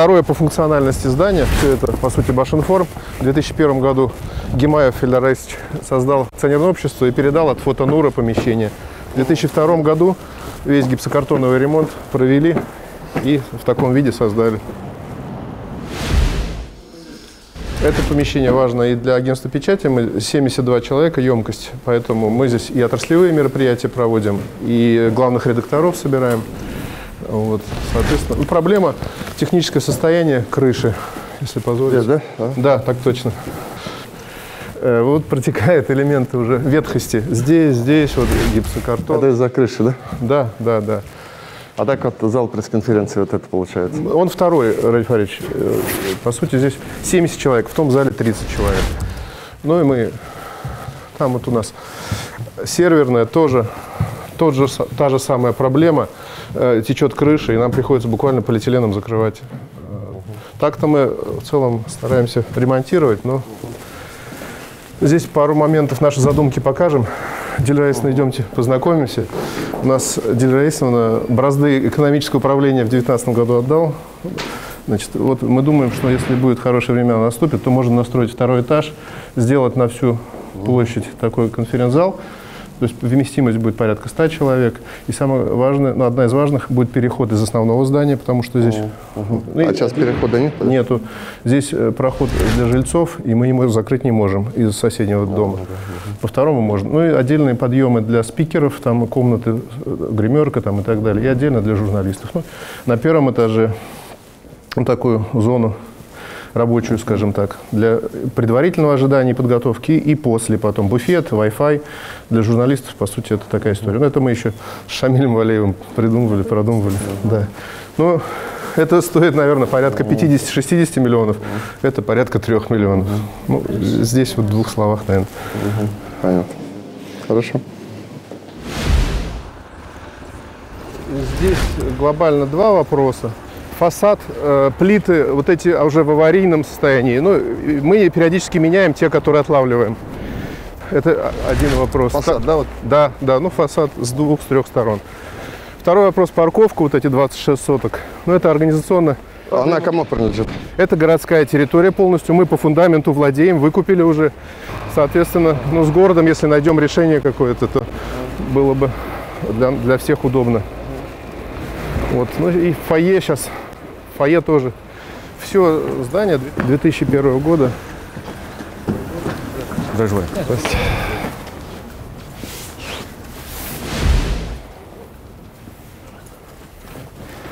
второе по функциональности здание. Все это, по сути, Башинформ. В 2001 году Гимаев Федор Раисович создал акционерное общество и передал от Фотонура помещение. В 2002 году весь гипсокартоновый ремонт провели и в таком виде создали. Это помещение важно и для агентства печати. Мы 72 человека емкость, поэтому мы здесь и отраслевые мероприятия проводим, и главных редакторов собираем. Вот, соответственно, проблема техническое состояние крыши, если позволите. Да? Да, так точно. Вот протекают элементы уже ветхости. Здесь вот гипсокартон. Это из-за крыши, да? Да. А так вот зал пресс-конференции вот это получается? Он второй, Раиль Фаридович. По сути, здесь 70 человек, в том зале 30 человек. Ну и мы... Там вот у нас серверная тоже, та же самая проблема. Течет крыша, и нам приходится буквально полиэтиленом закрывать. Так-то мы в целом стараемся ремонтировать, но здесь пару моментов нашей задумки покажем. Диль Раисовна, идемте познакомимся. У нас Диль Раисовна бразды экономического управления в 2019 году отдал. Значит, вот мы думаем, что если будет хорошее время наступит, то можно настроить второй этаж, сделать на всю площадь такой конференц-зал. То есть вместимость будет порядка 100 человек. И самое важное, одна из важных, будет переход из основного здания, потому что здесь... А сейчас перехода нет? Нету. Здесь проход для жильцов, и мы его закрыть не можем из соседнего дома. По второму можно. Ну и отдельные подъемы для спикеров, там комнаты, гримерка там, и так далее. И отдельно для журналистов. Ну, на первом этаже вот такую зону рабочую, скажем так, для предварительного ожидания и подготовки, и после потом буфет, Wi-Fi. Для журналистов, по сути, это такая история. Но это мы еще с Шамилем Валеевым придумывали, продумывали. Да. Но это стоит, наверное, порядка 50-60 миллионов. Это порядка 3 миллионов. Ну, здесь вот в двух словах, наверное. Понятно. Хорошо. Здесь глобально два вопроса. Фасад, плиты, вот эти уже в аварийном состоянии. Ну, мы периодически меняем те, которые отлавливаем. Это один вопрос. Фасад, да? Вот? Да, ну фасад с трех сторон. Второй вопрос, парковка, вот эти 26 соток. Ну, это организационно. Она кому принадлежит? Это городская территория полностью. Мы по фундаменту владеем, выкупили уже. Соответственно, ну, с городом, если найдем решение какое-то, то было бы для всех удобно. Вот. Ну и фойе сейчас. Фойе тоже. Все здание 2001 года. Здравствуйте.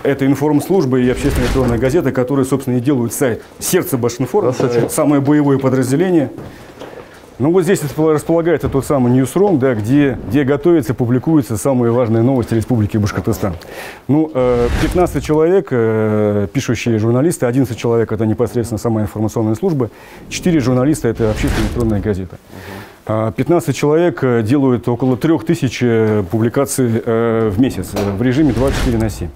Это информслужба и общественная электронная газета, которые, собственно, и делают сайт «Сердце Башинформ», самое боевое подразделение. Ну вот здесь располагается тот самый Newsroom, да, где готовятся, публикуются самые важные новости Республики Башкортостан. Ну, 15 человек, пишущие журналисты, 11 человек – это непосредственно сама информационная служба, 4 журналиста – это общественная электронная газета. 15 человек делают около 3000 публикаций в месяц в режиме 24/7.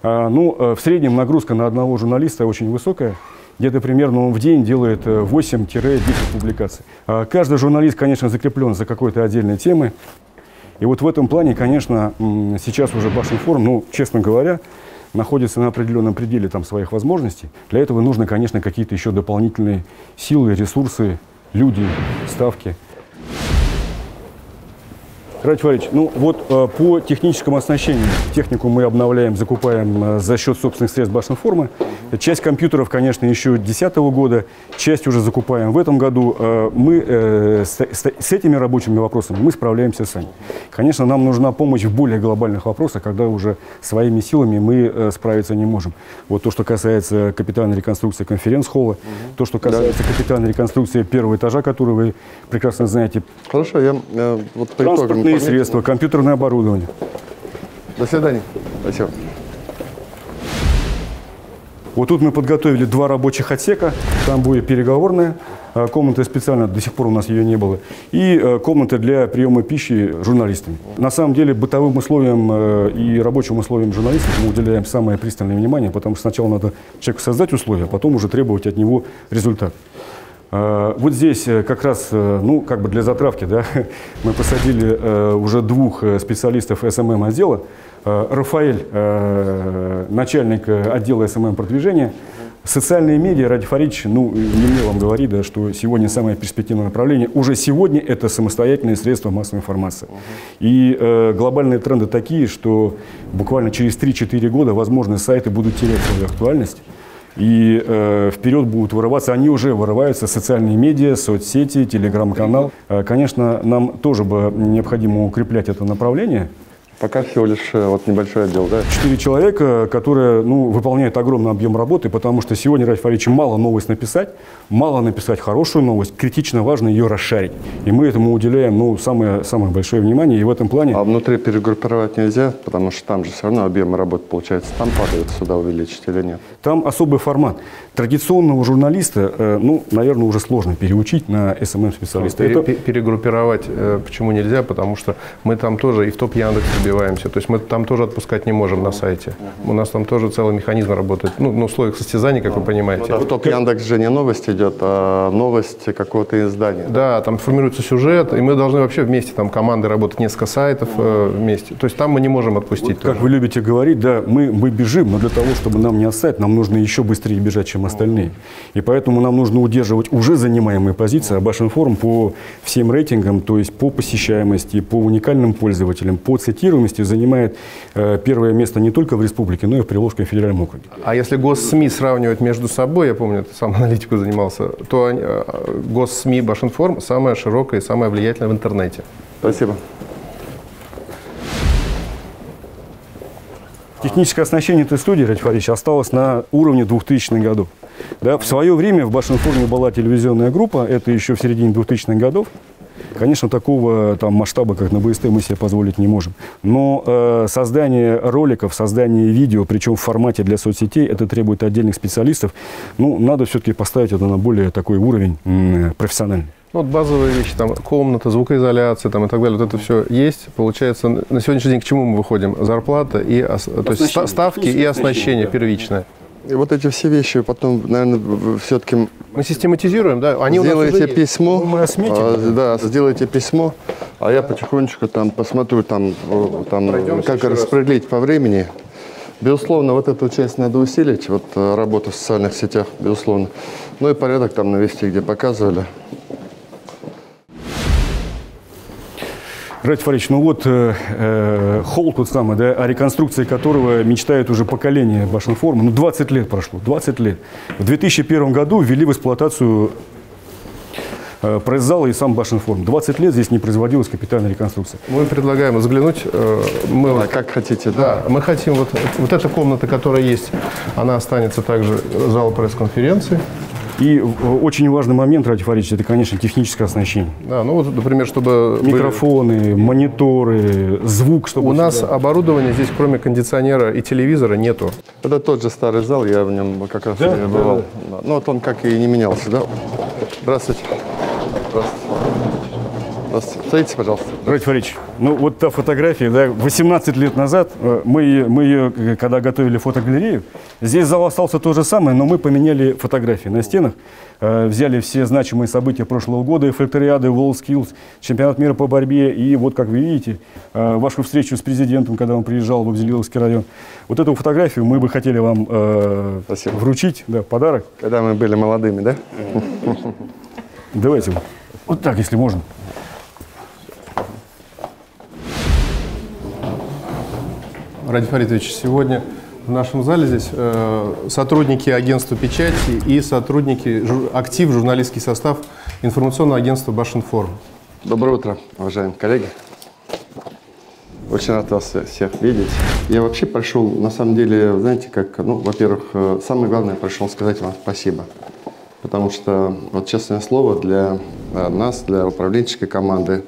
Ну, в среднем нагрузка на одного журналиста очень высокая. Где-то примерно он в день делает 8-10 публикаций. Каждый журналист, конечно, закреплен за какой-то отдельной темой. И вот в этом плане, конечно, сейчас уже Башинформ, ну, честно говоря, находится на определенном пределе там своих возможностей. Для этого нужно, конечно, какие-то еще дополнительные силы, ресурсы, люди, ставки. Раиль Фаридович, ну вот по техническому оснащению технику мы обновляем, закупаем за счет собственных средств Башинформа. Часть компьютеров, конечно, еще 2010 года, часть уже закупаем в этом году. Мы с этими рабочими вопросами мы справляемся сами. Конечно, нам нужна помощь в более глобальных вопросах, когда уже своими силами мы справиться не можем. Вот то, что касается капитальной реконструкции конференц-холла, то, что касается капитальной реконструкции первого этажа, который вы прекрасно знаете. Хорошо, я вот по итогам... Средства, компьютерное оборудование. До свидания. Спасибо. Вот тут мы подготовили 2 рабочих отсека. Там будет переговорная комната специально, до сих пор у нас ее не было. И комната для приема пищи журналистами. На самом деле бытовым условиям и рабочим условиям журналистов мы уделяем самое пристальное внимание, потому что сначала надо человеку создать условия, а потом уже требовать от него результат. Вот здесь как раз, ну, как бы для затравки, да, мы посадили уже 2 специалистов СММ-отдела. Рафаэль, начальник отдела СММ-продвижения, Социальные медиа, Радий Фаридович, ну, не мне вам говорить, да, что сегодня самое перспективное направление. Уже сегодня это самостоятельные средства массовой информации. И глобальные тренды такие, что буквально через 3-4 года, возможно, сайты будут терять свою актуальность. И вперед будут вырываться, они уже вырываются, социальные медиа, соцсети, телеграм-канал. Конечно, нам тоже бы необходимо укреплять это направление. Пока всего лишь вот небольшой отдел, да? 4 человека, которые выполняют огромный объем работы, потому что сегодня, Радий Фаридович, мало новость написать, мало написать хорошую новость, критично важно ее расшарить. И мы этому уделяем самое большое внимание. И в этом плане... А внутри перегруппировать нельзя, потому что там же все равно объемы работы получается. Там падает, сюда увеличить или нет? Там особый формат. Традиционного журналиста, наверное, уже сложно переучить на СММ-специалиста. Перегруппировать почему нельзя? Потому что мы там тоже и в топ Яндекс добиваемся. То есть мы там тоже отпускать не можем на сайте. У нас там тоже целый механизм работает. На условиях состязаний, как вы понимаете. В топ Яндекс же не новость идет, а новость какого-то издания. Да, там формируется сюжет, и мы должны вообще вместе, там команды работать, несколько сайтов вместе. То есть там мы не можем отпустить. Вот, как вы любите говорить, да, мы бежим, но для того, чтобы нам не отстать, нам нужно еще быстрее бежать, чем остальные. И поэтому нам нужно удерживать уже занимаемые позиции. А Башинформ по всем рейтингам, то есть по посещаемости, по уникальным пользователям, по цитируемости занимает первое место не только в республике, но и в Приволжском федеральном округе. А если госсми сравнивать между собой, я помню, это сам аналитику занимался, то госсми Башинформ самая широкая и самая влиятельная в интернете. Спасибо. Техническое оснащение этой студии, Радий Фаридович, осталось на уровне 2000-х годов. Да, в свое время в Башинформе была телевизионная группа, это еще в середине 2000-х годов. Конечно, такого масштаба, как на БСТ, мы себе позволить не можем. Но создание роликов, создание видео, причем в формате для соцсетей, это требует отдельных специалистов. Надо все-таки поставить это на более такой уровень профессиональный. Базовые вещи, там комната, звукоизоляция и так далее, вот это все есть. Получается, на сегодняшний день к чему мы выходим? Зарплата, то есть ставки и оснащение первичное. И вот эти все вещи потом, наверное, все-таки... Мы систематизируем, да? Они сделайте письмо, мы осметим. Да, сделайте письмо, а я потихонечку посмотрю, как распределить по времени. Безусловно, вот эту часть надо усилить, работу в социальных сетях, безусловно. И порядок там навести, где показывали. Радий Фаридович, холл тот самый, да, о реконструкции которого мечтает уже поколение Башинформа. 20 лет прошло, 20 лет. В 2001 году ввели в эксплуатацию пресс-зал и сам Башинформ. 20 лет здесь не производилась капитальная реконструкция. Мы предлагаем взглянуть. Как хотите, да. Мы хотим, вот эта комната, которая есть, она останется также зал пресс-конференции. И очень важный момент, Радий Фаридович, это, конечно, техническое оснащение. Да, например, чтобы... Микрофоны, мониторы, звук, чтобы... У нас оборудования здесь, кроме кондиционера и телевизора, нету. Это тот же старый зал, я в нем как раз бывал. Да. Он как и не менялся, да? Здравствуйте. Здравствуйте. Садитесь, пожалуйста. Радий Фаридович, вот та фотография, да, 18 лет назад, мы ее, когда готовили фотогалерею, здесь зал остался то же самое, но мы поменяли фотографии на стенах, взяли все значимые события прошлого года, Факториады, WorldSkills, чемпионат мира по борьбе, и вот, как вы видите, вашу встречу с президентом, когда он приезжал в Абзелиловский район. Вот эту фотографию мы бы хотели вам вручить, да, подарок. Когда мы были молодыми, да? Давайте вот так, если можно. Радий Фаридович, сегодня в нашем зале здесь сотрудники агентства «Печати» и актив, журналистский состав информационного агентства «Башинформ». Доброе утро, уважаемые коллеги. Очень рад вас всех видеть. Я вообще пришел, на самом деле, знаете, во-первых, самое главное, пришел сказать вам спасибо. Потому что, честное слово, для нас, для управленческой команды,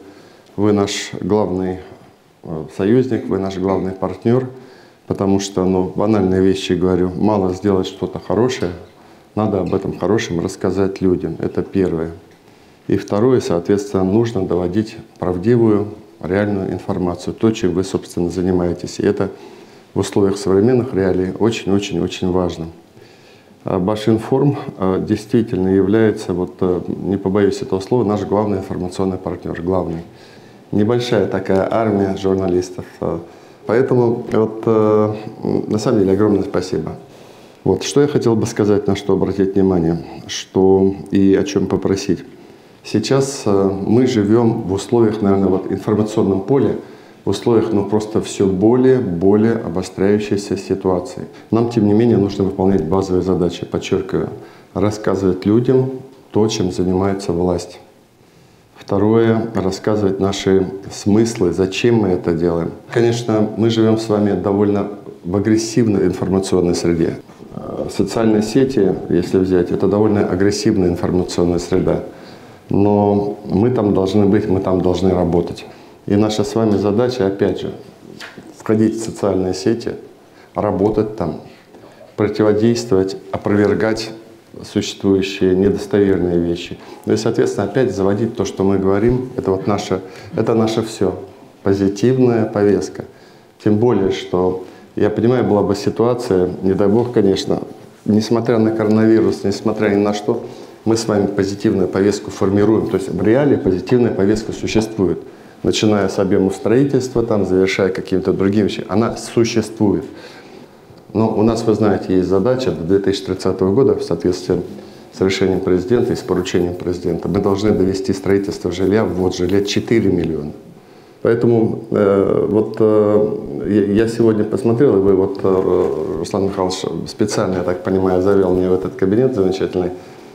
вы наш главный союзник, вы наш главный партнер, потому что, банальные вещи говорю, мало сделать что-то хорошее, надо об этом хорошем рассказать людям, это первое. И второе, соответственно, нужно доводить правдивую, реальную информацию, то, чем вы, собственно, занимаетесь. И это в условиях современных реалий очень-очень-очень важно. Башинформ действительно является, не побоюсь этого слова, наш главный информационный партнер, главный. Небольшая такая армия журналистов. Поэтому, на самом деле, огромное спасибо. Вот, что я хотел бы сказать, на что обратить внимание, что и о чем попросить. Сейчас мы живем в условиях, наверное, вот информационном поле, в условиях, ну, просто все более обостряющейся ситуации. Нам, тем не менее, нужно выполнять базовые задачи, подчеркиваю, рассказывать людям то, чем занимается власть. Второе, рассказывать наши смыслы, зачем мы это делаем. Конечно, мы живем с вами довольно в агрессивной информационной среде. Социальные сети, если взять, это довольно агрессивная информационная среда. Но мы там должны быть, мы там должны работать. И наша с вами задача, опять же, входить в социальные сети, работать там, противодействовать, опровергать существующие недостоверные вещи. Ну и, соответственно, опять заводить то, что мы говорим, это вот наше все, позитивная повестка. Тем более, что, я понимаю, была бы ситуация, не дай бог, конечно, несмотря на коронавирус, несмотря ни на что, мы с вами позитивную повестку формируем. То есть в реалии позитивная повестка существует. Начиная с объема строительства, там, завершая какими-то другими вещами, она существует. Но у нас, вы знаете, есть задача до 2030 года, в соответствии с решением президента и с поручением президента, мы должны довести строительство жилья, ввод жилья 4 миллиона. Поэтому я сегодня посмотрел, и вы, Руслан Михайлович, специально, я так понимаю, завел меня в этот кабинет замечательный,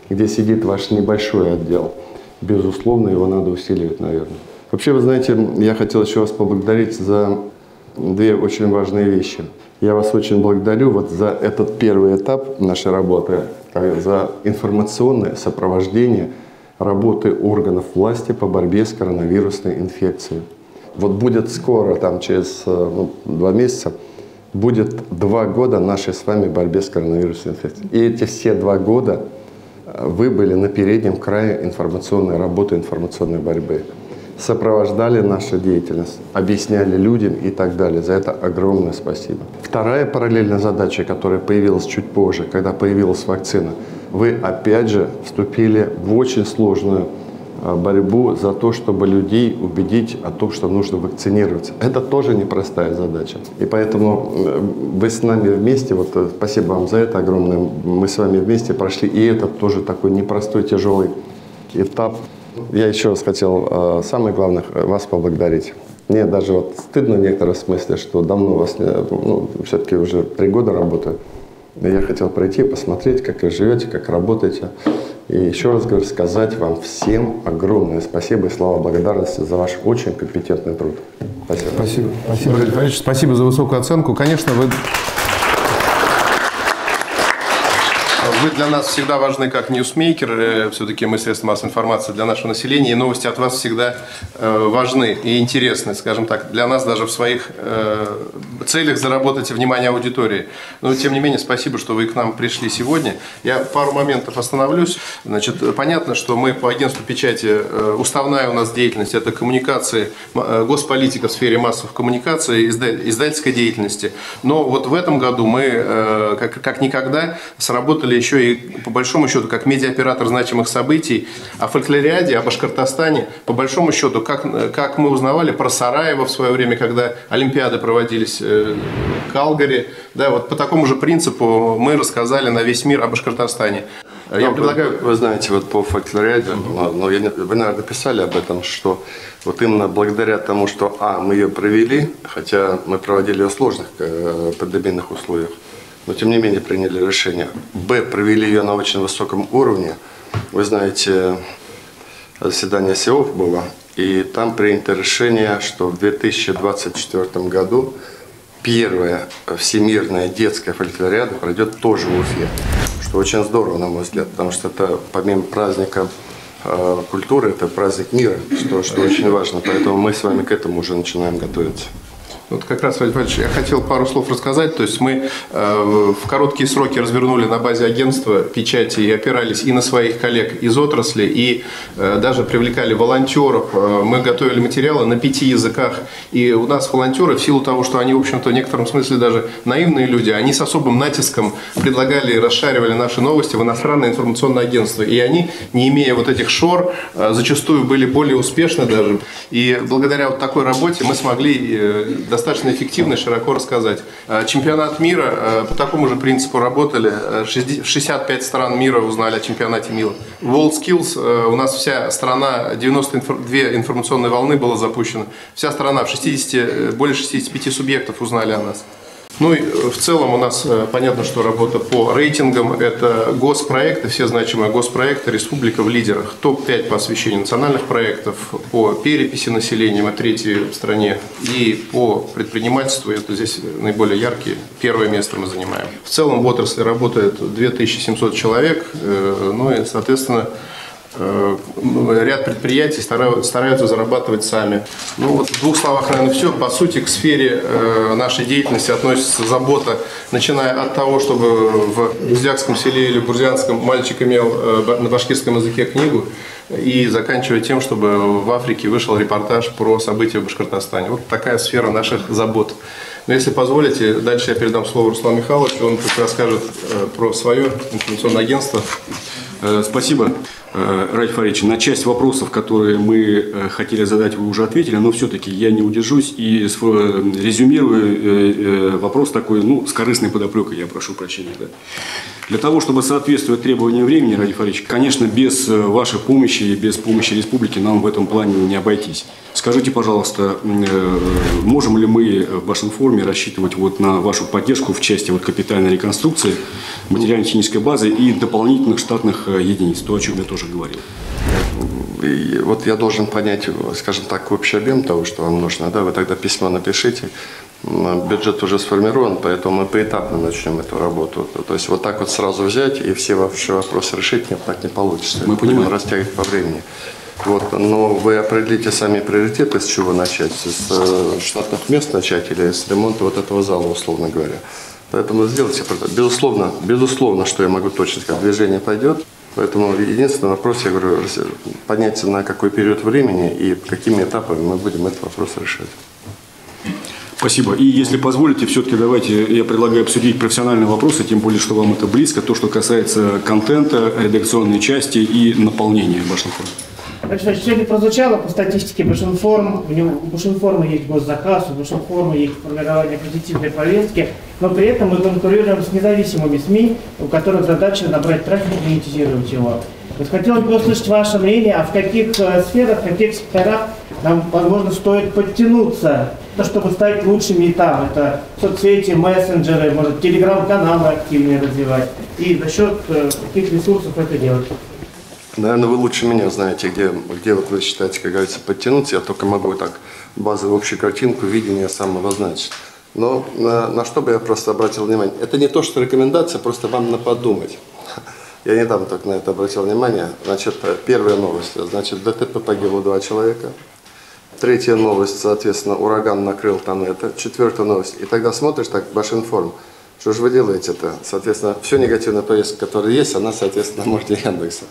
где сидит ваш небольшой отдел. Безусловно, его надо усиливать, наверное. Вообще, вы знаете, я хотел еще вас поблагодарить за две очень важные вещи. Я вас очень благодарю вот за этот первый этап нашей работы, за информационное сопровождение работы органов власти по борьбе с коронавирусной инфекцией. Вот будет скоро, там через 2 месяца, будет 2 года нашей с вами борьбе с коронавирусной инфекцией. И эти все 2 года вы были на переднем крае информационной работы, информационной борьбы. Сопровождали нашу деятельность, объясняли людям и так далее. За это огромное спасибо. Вторая параллельная задача, которая появилась чуть позже, когда появилась вакцина, вы опять же вступили в очень сложную борьбу за то, чтобы людей убедить о том, что нужно вакцинироваться. Это тоже непростая задача. И поэтому вы с нами вместе, спасибо вам за это огромное, мы с вами вместе прошли и этот тоже такой непростой, тяжелый этап. Я еще раз хотел, самое главное, вас поблагодарить. Мне даже стыдно в некотором смысле, что давно вас, все-таки уже 3 года работаю. Я хотел пройти, посмотреть, как вы живете, как работаете. И еще раз говорю, сказать вам всем огромное спасибо и слова благодарности за ваш очень компетентный труд. Спасибо. Спасибо. Спасибо, Валерий Борисович, спасибо за высокую оценку. Конечно, вы для нас всегда важны как ньюсмейкер, все-таки мы средства массовой информации для нашего населения, и новости от вас всегда важны и интересны, скажем так, для нас даже в своих целях заработать внимание аудитории. Но тем не менее, спасибо, что вы к нам пришли сегодня. Я пару моментов остановлюсь. Значит, понятно, что мы по агентству печати, уставная у нас деятельность, это коммуникации, госполитика в сфере массовых коммуникаций, издательской деятельности. Но вот в этом году мы как никогда сработали еще и, по большому счету, как медиаоператор значимых событий о фольклориаде, о Башкортостане. По большому счету, как мы узнавали про Сараево в свое время, когда Олимпиады проводились в Калгари. Да, вот по такому же принципу мы рассказали на весь мир о Башкортостане. Я предлагаю... Вы знаете, по фольклориаде, вы, наверное, писали об этом, что вот именно благодаря тому, что мы ее провели, хотя мы проводили ее в сложных пандемийных условиях, но тем не менее приняли решение. Провели ее на очень высоком уровне. Вы знаете, заседание СИОВ было, и там принято решение, что в 2024 году первая всемирная детская фольклориада пройдет тоже в Уфе. Что очень здорово, на мой взгляд, потому что это помимо праздника культуры, это праздник мира, что очень важно. Поэтому мы с вами к этому уже начинаем готовиться. Вот как раз, Валерий Борисович, я хотел пару слов рассказать. То есть мы в короткие сроки развернули на базе агентства печати и опирались и на своих коллег из отрасли, и даже привлекали волонтеров. Мы готовили материалы на 5 языках. И у нас волонтеры, в силу того, что они, в общем-то, в некотором смысле даже наивные люди, они с особым натиском предлагали и расшаривали наши новости в иностранное информационное агентство. И они, не имея вот этих шор, зачастую были более успешны даже. И благодаря вот такой работе мы смогли достаточно эффективно и широко рассказать. Чемпионат мира по такому же принципу работали. 65 стран мира узнали о чемпионате мира. WorldSkills у нас вся страна, 92 информационные волны было запущено. Вся страна, более 65 субъектов узнали о нас. Ну и в целом у нас понятно, что работа по рейтингам – это госпроекты, все значимые госпроекты, республика в лидерах. Топ-5 по освещению национальных проектов, по переписи населения, мы третьи в стране, и по предпринимательству, это здесь наиболее яркие, первое место мы занимаем. В целом в отрасли работает 2700 человек, ну и, соответственно, ряд предприятий стараются зарабатывать сами. Ну вот в двух словах, наверное, все. По сути, к сфере нашей деятельности относится забота, начиная от того, чтобы в Буздякском селе или Бурзянском мальчик имел на башкирском языке книгу, и заканчивая тем, чтобы в Африке вышел репортаж про события в Башкортостане. Вот такая сфера наших забот. Но если позволите, дальше я передам слово Руслану Михайловичу, он расскажет про свое информационное агентство. Спасибо, Раиль Фаридович. На часть вопросов, которые мы хотели задать, вы уже ответили, но все-таки я не удержусь и резюмирую вопрос такой, ну, с корыстной подоплекой, я прошу прощения. Да. Для того, чтобы соответствовать требованиям времени, Раиль Фаридович, конечно, без вашей помощи и без помощи республики нам в этом плане не обойтись. Скажите, пожалуйста, можем ли мы в Башинформе рассчитывать вот на вашу поддержку в части вот капитальной реконструкции материально-технической базы и дополнительных штатных единиц, то, о чем я тоже говорил? И вот я должен понять, скажем так, общий объем того, что вам нужно, да, вы тогда письмо напишите. Бюджет уже сформирован, поэтому мы поэтапно начнем эту работу. То есть вот так вот сразу взять и все ваши вопросы решить, нет, так не получится. Мы понимаем. Растягивать по времени. Вот, но вы определите сами приоритеты, с чего начать, с штатных мест начать или с ремонта вот этого зала, условно говоря. Поэтому сделайте, безусловно, что я могу точно сказать, движение пойдет. Поэтому единственный вопрос, я говорю, понять, на какой период времени и какими этапами мы будем этот вопрос решать. Спасибо. И если позволите, все-таки давайте я предлагаю обсудить профессиональные вопросы, тем более, что вам это близко, то, что касается контента, редакционной части и наполнения Башинформа. Сегодня прозвучало по статистике Башинформ, у Башинформа есть госзаказ, у Башинформа есть формирование позитивной повестки, но при этом мы конкурируем с независимыми СМИ, у которых задача набрать трафик и монетизировать его. Вот хотелось бы услышать ваше мнение, а в каких сферах, в каких секторах нам, возможно, стоит подтянуться, чтобы стать лучшими и там. Это соцсети, мессенджеры, может, телеграм-каналы активнее развивать. И за счет каких ресурсов это делать? Наверное, вы лучше меня знаете, где вот вы считаете, как говорится, подтянуться. Я только могу так базовую общую картинку, видение сам обозначить. Но на что бы я просто обратил внимание. Это не то, что рекомендация, просто вам на подумать. Я недавно только на это обратил внимание. Значит, первая новость. Значит, в ДТП погибло 2 человека. Третья новость, соответственно, ураган накрыл там это. Четвертая новость. И тогда смотришь так, Башинформ. Что же вы делаете-то? Соответственно, всю негативную повестку, которая есть, она, соответственно, может и Яндекса.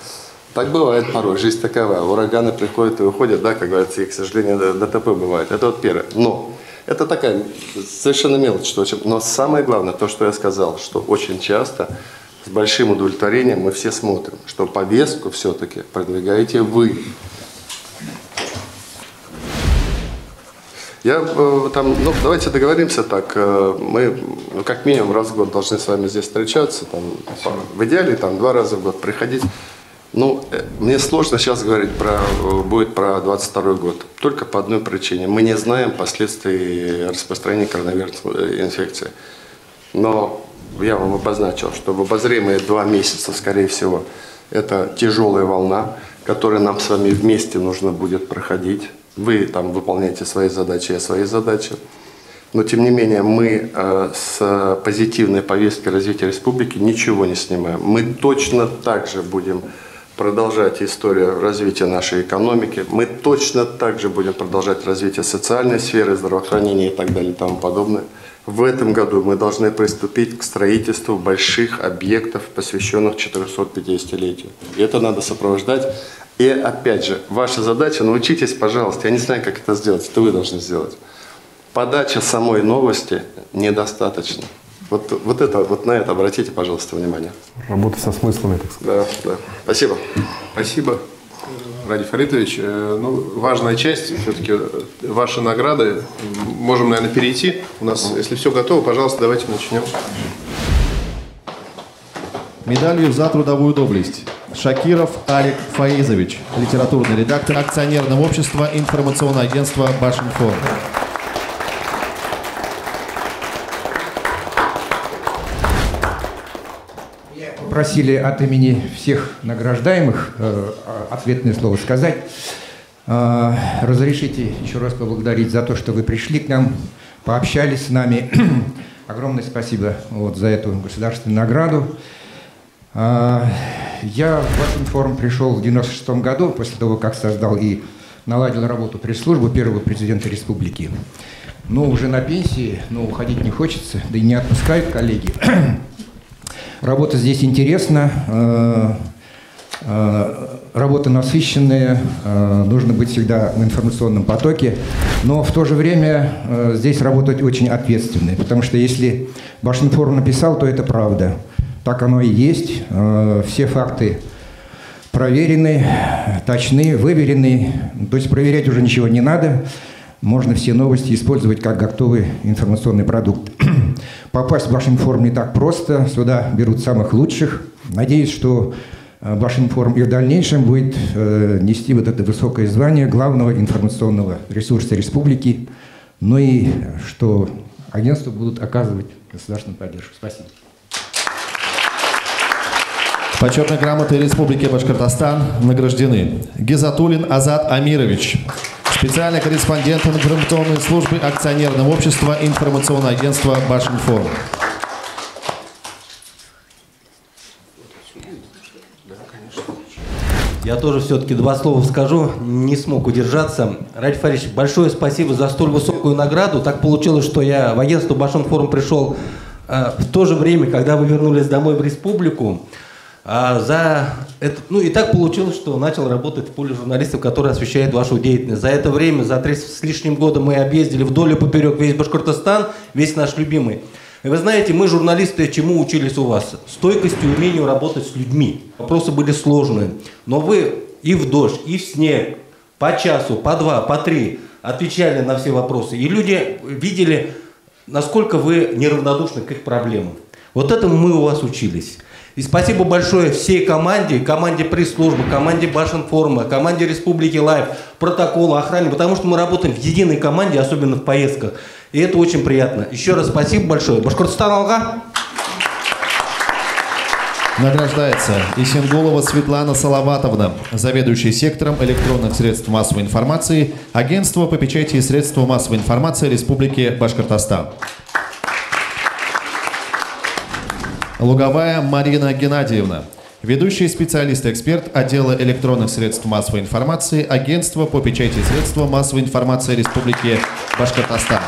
Так бывает порой, жизнь такова. Ураганы приходят и уходят, да, как говорится, и, к сожалению, ДТП бывает. Это вот первое. Но это такая совершенно мелочь, что очень... Но самое главное, то, что я сказал, что очень часто с большим удовлетворением мы все смотрим, что повестку все-таки продвигаете вы. Давайте договоримся так, мы как минимум раз в год должны с вами здесь встречаться, там, в идеале 2 раза в год приходить. Ну, мне сложно сейчас говорить будет про 2022 год, только по одной причине. Мы не знаем последствий распространения коронавирусной инфекции. Но я вам обозначил, что в обозримые 2 месяца, скорее всего, это тяжелая волна, которую нам с вами вместе нужно будет проходить. Вы там выполняете свои задачи, я свои задачи. Но, тем не менее, мы с позитивной повесткой развития республики ничего не снимаем. Мы точно так же будем продолжать историю развития нашей экономики. Мы точно так же будем продолжать развитие социальной сферы, здравоохранения и так далее и тому подобное. В этом году мы должны приступить к строительству больших объектов, посвященных 450-летию. И это надо сопровождать. И опять же, ваша задача, научитесь, пожалуйста, я не знаю, как это сделать, это вы должны сделать. Подача самой новости недостаточно. Вот на это обратите, пожалуйста, внимание. Работа со смыслами, так сказать. Да. Спасибо. Спасибо. Ради Фаритович. Ну, важная часть, все-таки ваши награды. Можем, наверное, перейти. У нас, если все готово, пожалуйста, давайте начнем. Медалью за трудовую доблесть Шакиров Алик Фаизович, литературный редактор акционерного общества информационное агентство Башинформ. Просили от имени всех награждаемых ответное слово сказать. Разрешите еще раз поблагодарить за то, что вы пришли к нам, пообщались с нами. Огромное спасибо за эту государственную награду. Я в Башинформ пришел в 1996 году, после того, как создал и наладил работу пресс-службы первого президента республики. Но уже на пенсии, но уходить не хочется, да и не отпускают коллеги. Работа здесь интересна, работа насыщенная, нужно быть всегда в информационном потоке, но в то же время здесь работать очень ответственно, потому что если Башинформ написал, то это правда. Так оно и есть, все факты проверены, точны, выверены, то есть проверять уже ничего не надо. Можно все новости использовать как готовый информационный продукт. Попасть в Башинформ не так просто. Сюда берут самых лучших. Надеюсь, что Башинформ и в дальнейшем будет нести вот это высокое звание главного информационного ресурса республики. Ну и что агентства будут оказывать государственную поддержку. Спасибо. Почетной грамотой Республики Башкортостан награждены Гизатуллин Азат Амирович, специальный корреспондент информационной службы акционерного общества информационное агентство Башинформ. Я тоже все-таки два слова скажу, не смог удержаться. Ради Фаридович, большое спасибо за столь высокую награду. Так получилось, что я в агентство Башинформ пришел в то же время, когда вы вернулись домой в республику. И так получилось, что начал работать в пуле журналистов, которые освещают вашу деятельность. За это время, за 3 с лишним года мы объездили вдоль и поперек весь Башкортостан, весь наш любимый. И вы знаете, мы, журналисты, чему учились у вас? Стойкости, умению работать с людьми. Вопросы были сложные. Но вы и в дождь, и в снег, по часу, по 2, по 3 отвечали на все вопросы. И люди видели, насколько вы неравнодушны к их проблемам. Вот этому мы у вас учились. И спасибо большое всей команде пресс-службы, команде Башинформа, команде Республики Лайв, протоколу, охране, потому что мы работаем в единой команде, особенно в поездках. И это очень приятно. Еще раз спасибо большое. Башкортостан алга! Награждается Исенгулова Светлана Салаватовна, заведующий сектором электронных средств массовой информации, агентство по печати и средства массовой информации Республики Башкортостан. Луговая Марина Геннадьевна, ведущий специалист-эксперт отдела электронных средств массовой информации, агентства по печати и средства массовой информации Республики Башкортостан.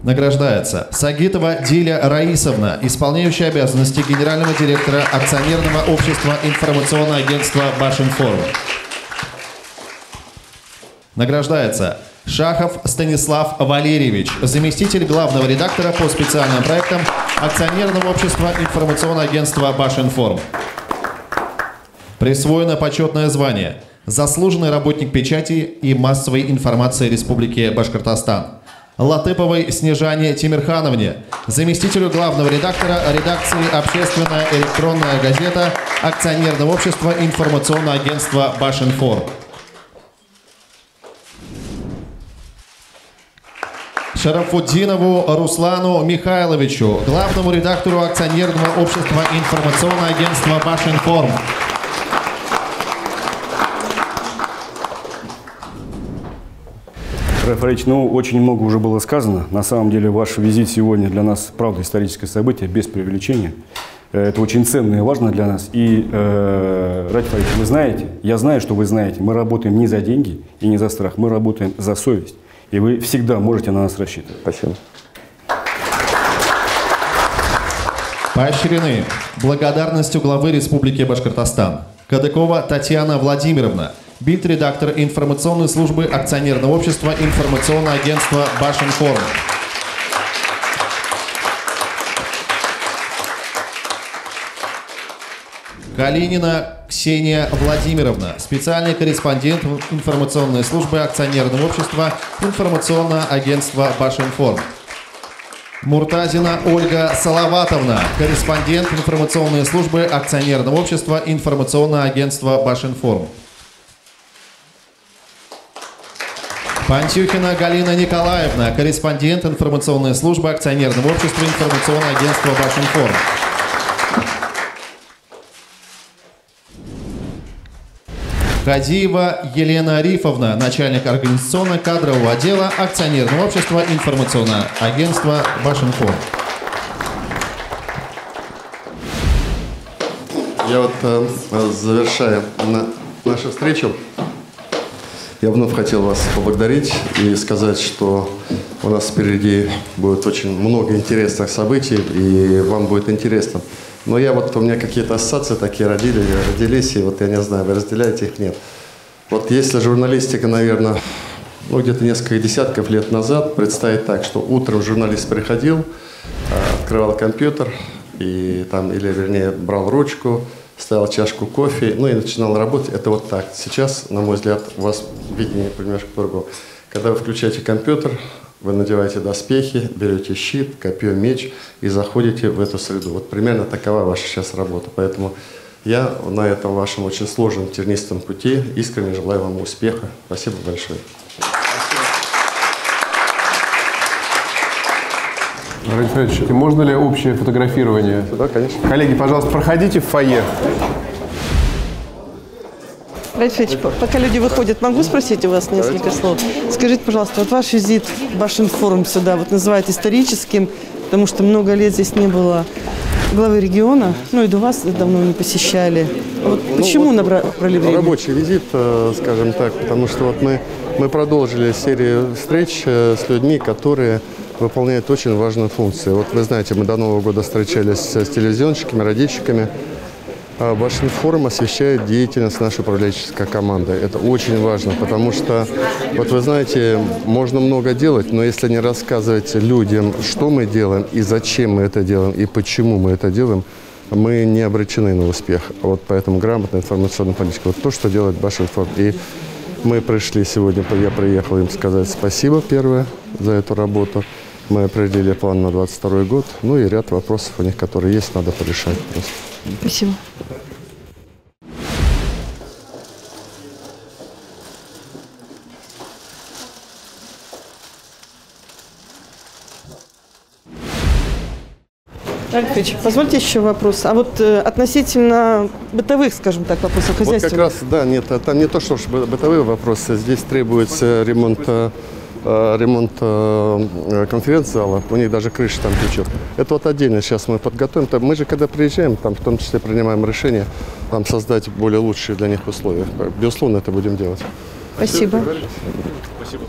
Награждается Сагитова Диля Раисовна, исполняющая обязанности генерального директора акционерного общества информационное агентство Башинформ. Награждается Шахов Станислав Валерьевич, заместитель главного редактора по специальным проектам акционерного общества информационное агентство Башинформ. Присвоено почетное звание «Заслуженный работник печати и массовой информации Республики Башкортостан» Латыповой Снежане Тимирхановне, заместителю главного редактора редакции «Общественная электронная газета» акционерного общества информационное агентство Башинформ. Шарафуддинову Руслану Михайловичу, главному редактору акционерного общества информационное агентство Башинформ. Рафаэль, очень много уже было сказано. На самом деле, ваш визит сегодня для нас, правда, историческое событие, без преувеличения. Это очень ценно и важно для нас. И, Рафаэль, вы знаете, я знаю, что вы знаете, мы работаем не за деньги и не за страх, мы работаем за совесть. И вы всегда можете на нас рассчитывать. Спасибо. Поощрены благодарностью главы Республики Башкортостан Кадыкова Татьяна Владимировна, бит-редактор информационной службы акционерного общества информационное агентство Башинформ. Калинина Ксения Владимировна, специальный корреспондент информационной службы акционерного общества «Информационное агентство Башинформ». Муртазина Ольга Салаватовна, корреспондент информационной службы акционерного общества «Информационное агентство Башинформ». Пантюхина Галина Николаевна, корреспондент информационной службы акционерного общества «Информационное агентство Башинформ». Хадиева Елена Арифовна, начальник организационно-кадрового отдела акционерного общества «Информационное агентство Башинформ». Я вот, завершая нашу встречу, я вновь хотел вас поблагодарить и сказать, что у нас впереди будет очень много интересных событий, и вам будет интересно. Но у меня какие-то ассоциации такие родились, и вот я не знаю, вы разделяете их, нет. Вот если журналистика, наверное, где-то несколько десятков лет назад представить так, что утром журналист приходил, открывал компьютер, и или вернее, брал ручку, ставил чашку кофе, и начинал работать, это вот так. Сейчас, на мой взгляд, у вас видение немножко по-другому. Когда вы включаете компьютер, вы надеваете доспехи, берете щит, копье, меч и заходите в эту среду. Вот примерно такова ваша сейчас работа. Поэтому я на этом вашем очень сложном, тернистом пути искренне желаю вам успеха. Спасибо большое. Владимир Федорович, можно ли общее фотографирование? Да, конечно. Коллеги, пожалуйста, проходите в фойе. Владимир Федорович, пока люди выходят, могу спросить у вас несколько слов? Скажите, пожалуйста, вот ваш визит в Башинформ сюда называют историческим, потому что много лет здесь не было главы региона, и до вас давно не посещали. Почему набрали время? Рабочий визит, скажем так, потому что мы продолжили серию встреч с людьми, которые выполняют очень важную функцию. Вот вы знаете, мы до Нового года встречались с телевизионщиками, радищиками. Башинформ освещает деятельность нашей управленческой команды. Это очень важно, потому что, вот вы знаете, можно много делать, но если не рассказывать людям, что мы делаем и зачем мы это делаем, и почему мы это делаем, мы не обречены на успех. Вот поэтому грамотная информационная политика. Вот то, что делает Башинформ. И мы пришли сегодня, я приехал им сказать спасибо, первое, за эту работу. Мы определили план на 2022 год, и ряд вопросов у них, которые есть, надо порешать просто. Спасибо. Позвольте еще вопрос. А вот относительно бытовых, скажем так, вопросов хозяйства? Вот как раз, да, нет, там не то, что бытовые вопросы. Здесь требуется ремонт конференц-зала, у них даже крыша там течет. Это вот отдельно сейчас мы подготовим. Мы же, когда приезжаем, там в том числе принимаем решение, там создать более лучшие для них условия. Безусловно, это будем делать. Спасибо. Спасибо.